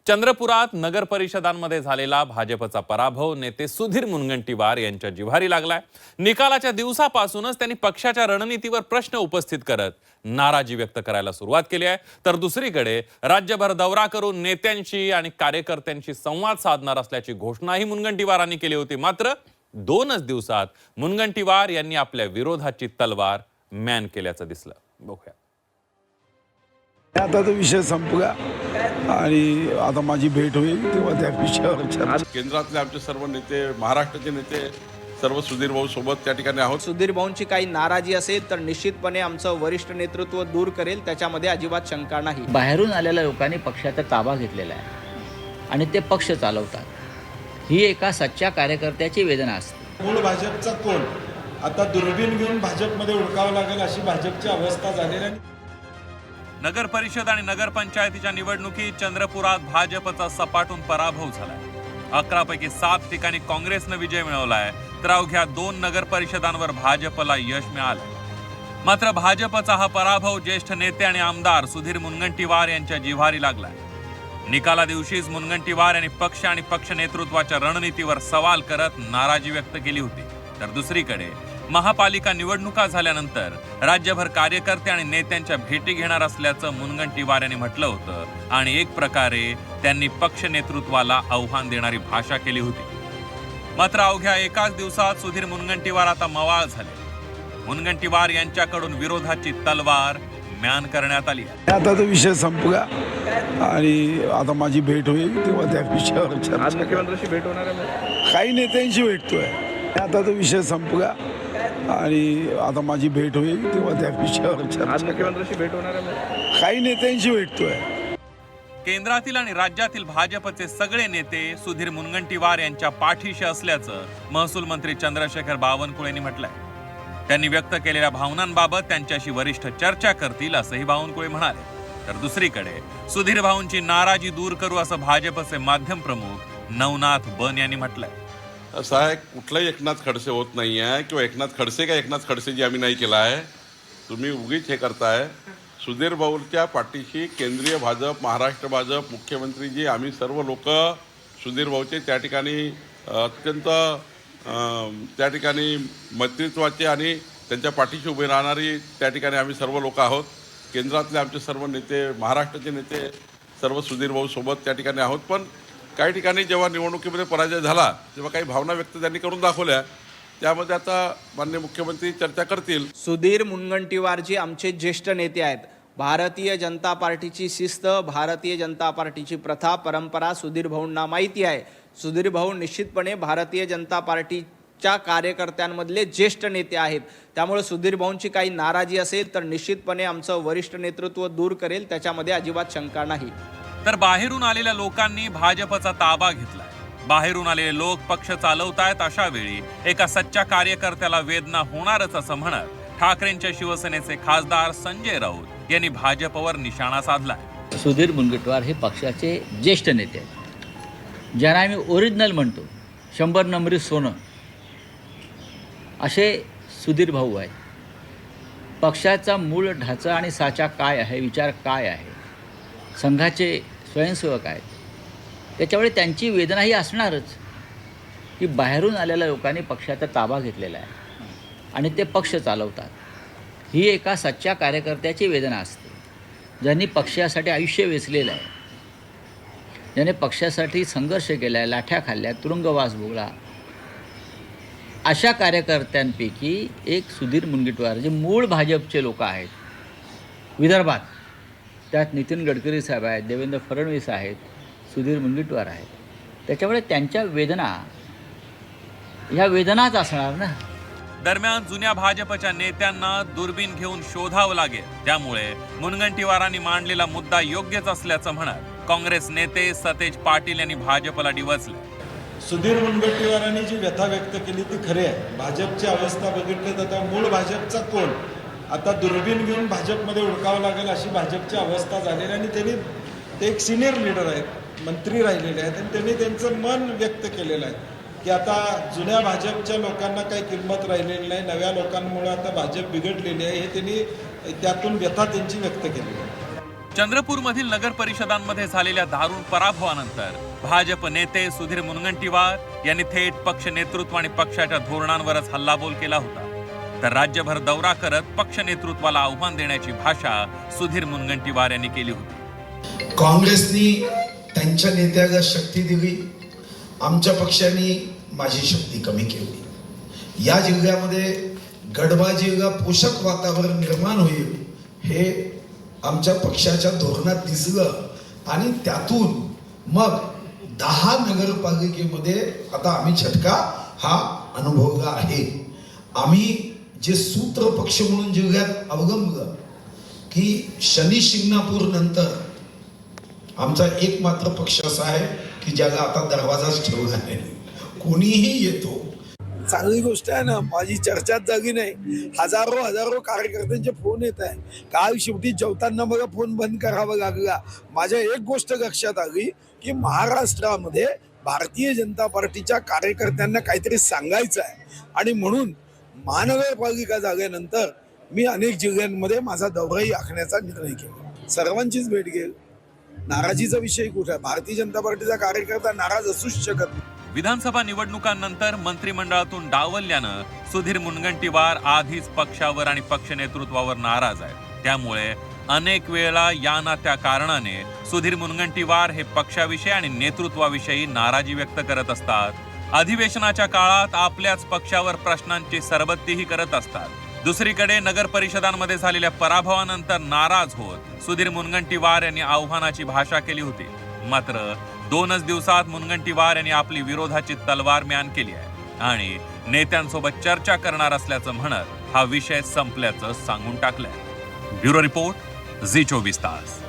चंद्रपुरात नगर परिषदांमध्ये झालेला भाजपचा पराभव नेते सुधीर मुनगंटीवार यांच्या जिव्हारी लागलाय। निकालाच्या दिवसापासूनच त्यांनी पक्षाच्या रणनीतीवर प्रश्न उपस्थित करत नाराजी व्यक्त करायला सुरुवात केली आहे। तर दुसरीकडे राज्यभर दौरा करून नेत्यांशी आणि कार्यकर्त्यांशी संवाद साधणार असल्याची घोषणाही मुनगंटीवारांनी केली होती। मात्र 2च दिवसात मुनगंटीवार यांनी आपल्या विरोधाची तलवार मॅन केल्याचं दिसलं। बघूया। आता तो विषय संपला आणि आता माझी भेट होईल तेव्हा त्या विषयावर चर्चा। केंद्रातले आमचे सर्व नेते, महाराष्ट्राचे नेते सर्व सुधीर भाऊ सोबत त्या ठिकाणी आहोत। सुधीर भाऊंची काही नाराजी असेल तर निश्चितपणे आमचं वरिष्ठ नेतृत्व दूर करेल, त्याच्यामध्ये अजिबात शंका नाही। बाहेरून आलेल्या लोकांनी पक्षाचा ताबा घेतलेला आहे आणि ते पक्ष चालवतात। ही एका सच्च्या कार्यकर्त्याची वेदना असते। मूळ भाजपचा कोण आता दुर्बीण घेऊन भाजपमध्ये उडकावं लागेल अशी भाजपची अवस्था झालेली आहे। नगर परिषद आणि नगर पंचायतीच्या निवडणुकीत चंद्रपुरात भाजपचा सपाटून पराभव झालाय। 11 पैकी 7 ठिकाणी काँग्रेसने विजय मिळवलाय, तर अवघ्या 2 नगर परिषदांवर भाजपला यश मिळालं। मात्र भाजपचा हा पराभव ज्येष्ठ नेते आणि आमदार सुधीर मुनगंटीवार यांच्या जिव्हारी लागलाय। निकाला दिवशीच मुनगंटीवार यांनी पक्ष आणि पक्ष नेतृत्वाच्या रणनीतीवर सवाल करत नाराजी व्यक्त केली होती। तर दुसरीकडे महापालिका निवडणुका झाल्यानंतर राज्यभर कार्यकर्ते आणि नेत्यांच्या भेटी घेणार असल्याचं मुनगंटीवार यांनी म्हटलं होतं आणि एक प्रकारे त्यांनी पक्ष नेतृत्वाला आव्हान देणारी भाषा केली होती। मात्र अवघ्या एकाच दिवसात सुधीर मुनगंटीवार आता मवाळ झाले। मुनगंटीवार यांच्याकडून विरोधाची तलवार म्यान करण्यात आली आहे। आता तो विषय संपला आणि आता माझी भेट होईल तेव्हा त्या विषयावर चर्चा। मुख्यमंत्र्यांशी भेट होणार आहे, काही नेत्यांशी भेटतोय। आता तो विषय संपला आणि आता माझी भेट होईल तेव्हा त्या विषयावर चर्चा। मुख्यमंत्र्यांशी भेट होणार आहे, काही नेत्यांशी भेटतोय। केंद्रातील आणि राज्यातील भाजपचे सगळे नेते सुधीर मुनगंटीवार यांच्या पाठीशी असल्याचं महसूल मंत्री चंद्रशेखर बावनकुळे यांनी म्हटलंय। त्यांनी व्यक्त केलेल्या भावनांबाबत त्यांच्याशी वरिष्ठ चर्चा करतील असंही बावनकुळे म्हणाले। तर दुसरीकडे सुधीर भाऊंची नाराजी दूर करू असं भाजपचे माध्यम प्रमुख नवनाथ बन यांनी म्हटलंय। असं आहे, कुठलाही एकनाथ खडसे होत नाही आहे किंवा एकनाथ खडसेजी आम्ही नाही केला आहे। तुम्ही उगीच हे करताय। सुधीर भाऊच्या पाठीशी केंद्रीय भाजप, महाराष्ट्र भाजप, मुख्यमंत्रीजी, आम्ही सर्व लोक सुधीर भाऊचे त्या ठिकाणी अत्यंत त्या ठिकाणी नेतृत्वाचे आणि त्यांच्या पाठीशी उभे राहणारी त्या ठिकाणी आम्ही सर्व लोक आहोत। केंद्रातले आमचे सर्व नेते, महाराष्ट्राचे नेते सर्व सुधीर भाऊ सोबत त्या ठिकाणी आहोत। पण काही ठिकाणी जेव्हा निवडणुकीमध्ये पराजय झाला तेव्हा काही भावना व्यक्त त्यांनी करून दाखवल्या, त्यामध्ये आता माननीय मुख्यमंत्री चर्चा करतील। सुधीर मुनगंटीवारजी आमचे ज्येष्ठ नेते आहेत। भारतीय जनता पार्टीची शिस्त, भारतीय जनता पार्टीची प्रथा, परंपरा सुधीर भाऊंना माहिती आहे। सुधीर भाऊ निश्चितपणे भारतीय जनता पार्टीच्या कार्यकर्त्यांमधले ज्येष्ठ नेते आहेत। त्यामुळे सुधीर भाऊंची काही नाराजी असेल तर निश्चितपणे आमचं वरिष्ठ नेतृत्व दूर करेल, त्याच्यामध्ये अजिबात शंका नाही। तर बाहेरून आलेल्या लोकांनी भाजपचा ताबा घेतलाय। बाहेरून आलेले लोक पक्ष चालवतायत, अशा वेळी एका सच्च्या कार्यकर्त्याला वेदना होणारच असं म्हणत ठाकरेंच्या शिवसेनेचे खासदार संजय राऊत यांनी भाजपवर निशाणा साधलाय। सुधीर मुनगंटीवार हे पक्षाचे ज्येष्ठ नेते आहेत, ज्यांना आम्ही ओरिजिनल म्हणतो, 100 नंबरी सोनं असे सुधीर भाऊ आहेत। पक्षाचा मूळ ढाचा आणि साचा काय आहे, विचार काय आहे, संघाचे स्वयंसेवक आहेत, त्याच्यामुळे त्यांची वेदना ही असणारच की बाहेरून आलेल्या लोकांनी पक्षाचा ताबा घेतलेला आहे आणि ते पक्ष चालवतात। ही एका सच्च्या कार्यकर्त्याची वेदना असते, ज्यांनी पक्षासाठी आयुष्य वेचलेलं आहे, ज्याने पक्षासाठी संघर्ष केला आहे, लाठ्या खाल्ल्या, तुरुंगवास भोगला, अशा कार्यकर्त्यांपैकी एक सुधीर मुनगंटीवार जे मूळ भाजपचे लोक आहेत विदर्भात। त्यात नितीन गडकरी साहेब आहेत, देवेंद्र फडणवीस आहेत, सुधीर मुनगंटीवार आहेत। त्याच्यामुळे त्यांच्या वेदना ह्या वेदनाच असणार ना। दरम्यान जुन्या भाजपच्या नेत्यांना दुर्बीण घेऊन शोधावं लागेल, त्यामुळे मुनगंटीवारांनी मांडलेला मुद्दा योग्यच असल्याचं म्हणत काँग्रेस नेते सतेज पाटील यांनी भाजपला डिवचले। सुधीर मुनगंटीवारांनी जी व्यथा व्यक्त केली ती खरी आहे। भाजपची अवस्था बघितली तर आता मूळ भाजपचा कोण आता दुर्बीण घेऊन भाजपमध्ये उडकावं लागेल अशी भाजपची अवस्था झालेली आणि ते एक सिनियर लीडर आहेत, मंत्री राहिलेले आहेत आणि त्यांनी त्यांचं मन व्यक्त केलेलं आहे की आता जुन्या भाजपच्या लोकांना काही किंमत राहिलेली नाही, नव्या लोकांमुळे आता भाजप बिघडलेली आहे, हे त्यांनी त्यातून व्यथा त्यांची व्यक्त केली आहे। चंद्रपूरमधील नगर परिषदांमध्ये झालेल्या दारुण पराभवानंतर भाजप नेते सुधीर मुनगंटीवार यांनी थेट पक्ष नेतृत्व आणि पक्षाच्या धोरणांवरच हल्लाबोल केला होता. तर राज्यभर दौरा करत पक्ष नेतृत्वाला आव्हान देण्याची भाषा सुधीर मुनगंटीवार यांनी केली होती. काँग्रेसनी त्यांच्या नेत्याला शक्ती दिली, आमच्या पक्षाने माझी शक्ती कमी केली. या जिल्ह्यामध्ये गडबाजीला पोषक वातावरण निर्माण होईल हे आमच्या पक्षाच्या धोरणात दिसलं आणि त्यातून मग 10 नगरपालिकेमध्ये आता आम्ही झटका हा अनुभवला आहे. आम्ही जे सूत्र पक्ष म्हणून जिल्ह्यात अवलंबलं की शनी शिंगणापूर नंतर आमचा एकमात्र पक्ष असा आहे की ज्याला आता दरवाजाच ठेवला नाही, कोणीही येतो. चांगली गोष्ट आहे ना, माझी चर्चाच झाली नाही. हजारो कार्यकर्त्यांचे फोन येत आहे. काल शेवटी जेवताना मला फोन बंद करावा लागला. माझ्या एक गोष्ट लक्षात आली की महाराष्ट्रामध्ये भारतीय जनता पार्टीच्या कार्यकर्त्यांना काहीतरी सांगायचं आहे आणि म्हणून महानगरपालिका झाल्यानंतर मी अनेक जिल्ह्यांमध्ये माझा दौराही आखण्याचा निर्णय केला. सर्वांचीच भेट घेईल. नाराजीचा विषय कुठे आहे? भारतीय जनता पार्टीचा कार्यकर्ता नाराज असूच शकत नाही. विधानसभा निवडणुकांनंतर मंत्रिमंडळातून डावलल्यानं सुधीर मुनगंटीवार आधीच पक्षावर आणि पक्ष नेतृत्वावर नाराज आहेत. त्यामुळे अनेक वेळा या ना त्या कारणाने सुधीर मुनगंटीवार हे पक्षाविषयी आणि नेतृत्वाविषयी नाराजी व्यक्त करत असतात. अधिवेशनाच्या काळात आपल्याच पक्षावर प्रश्नांची सरबत्तीही करत असतात. दुसरीकडे नगर परिषदांमध्ये झालेल्या पराभवानंतर नाराज होत सुधीर मुनगंटीवार यांनी आव्हानाची भाषा केली होती. मात्र 2च दिवसात मुनगंटीवार यांनी आपली विरोधाची तलवार म्यान केली आहे आणि नेत्यांसोबत चर्चा करणार असल्याचं म्हणत हा विषय संपल्याचं सांगून टाकलंय. ब्युरो रिपोर्ट, झी 24 तास.